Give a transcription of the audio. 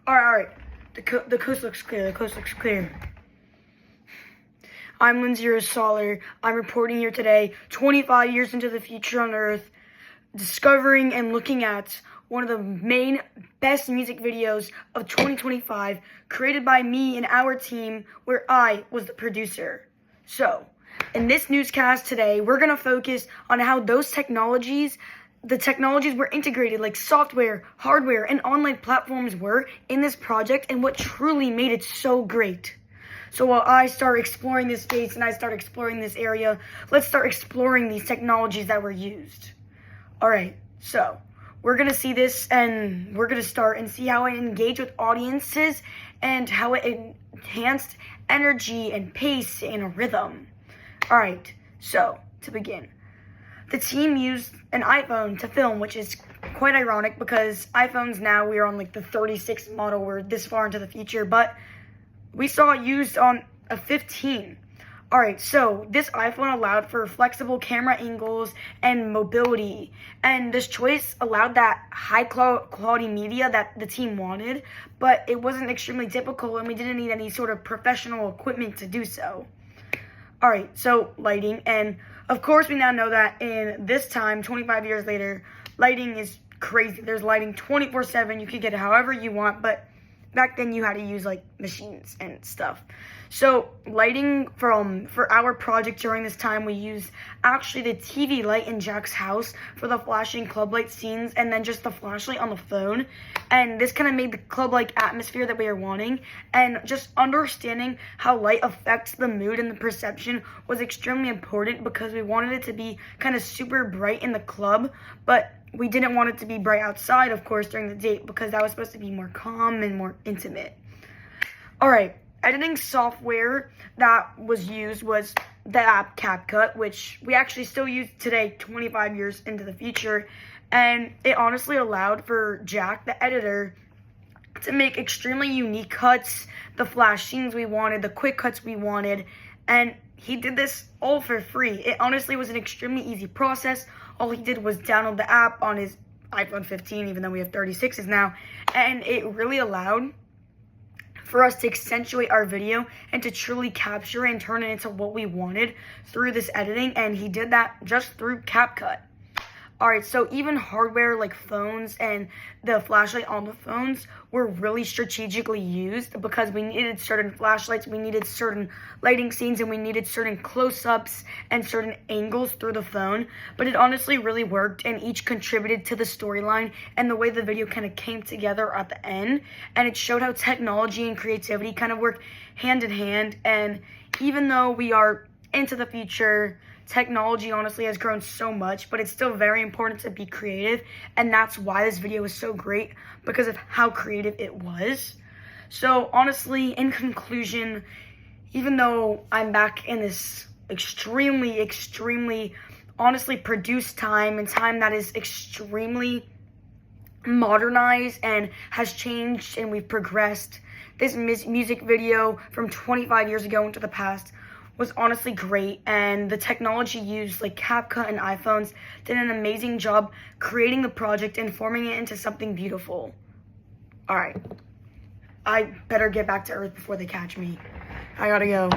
Alright. The coast looks clear. I'm Lindsay Solar. I'm reporting here today, 25 years into the future on Earth, discovering and looking at one of the main best music videos of 2025, created by me and our team, where I was the producer. So, in this newscast today, we're going to focus on how the technologies were integrated, like software, hardware, and online platforms were in this project, and what truly made it so great. So while I start exploring this space and I start exploring this area, let's start exploring these technologies that were used. Alright, so we're going to see this, and we're going to start and see how it engaged with audiences and how it enhanced energy and pace and rhythm. Alright, so to begin, the team used an iPhone to film, which is quite ironic because iPhones now, we are on like the 36 model, we're this far into the future, but we saw it used on a 15. Alright, so this iPhone allowed for flexible camera angles and mobility, and this choice allowed that high quality media that the team wanted, but it wasn't extremely difficult and we didn't need any sort of professional equipment to do so. Alright, so lighting, and of course we now know that in this time, 25 years later, lighting is crazy. There's lighting 24/7, you can get it however you want, but back then you had to use like machines and stuff. So lighting for our project during this time, we used actually the TV light in Jack's house for the flashing club light scenes, and then just the flashlight on the phone. And this kind of made the club-like atmosphere that we were wanting. And just understanding how light affects the mood and the perception was extremely important because we wanted it to be kind of super bright in the club, but we didn't want it to be bright outside, of course, during the date because that was supposed to be more calm and more intimate. Alright, editing software that was used was the app CapCut, which we actually still use today, 25 years into the future, and it honestly allowed for Jack, the editor, to make extremely unique cuts, the flash scenes we wanted, the quick cuts we wanted, and he did this all for free. It honestly was an extremely easy process. All he did was download the app on his iPhone 15, even though we have 36s now, and it really allowed for us to accentuate our video and to truly capture and turn it into what we wanted through this editing, and he did that just through CapCut. Alright, so even hardware like phones and the flashlight on the phones were really strategically used because we needed certain flashlights, we needed certain lighting scenes, and we needed certain close-ups and certain angles through the phone. But it honestly really worked, and each contributed to the storyline and the way the video kind of came together at the end. And it showed how technology and creativity kind of work hand in hand. And even though we are into the future, technology honestly has grown so much, but it's still very important to be creative, and that's why this video was so great, because of how creative it was. So honestly, in conclusion, even though I'm back in this extremely honestly produced time, and time that is extremely modernized and has changed and we've progressed, this music video from 25 years ago into the past was honestly great, and the technology used like CapCut and iPhones did an amazing job creating the project and forming it into something beautiful. Alright, I better get back to Earth before they catch me. I gotta go.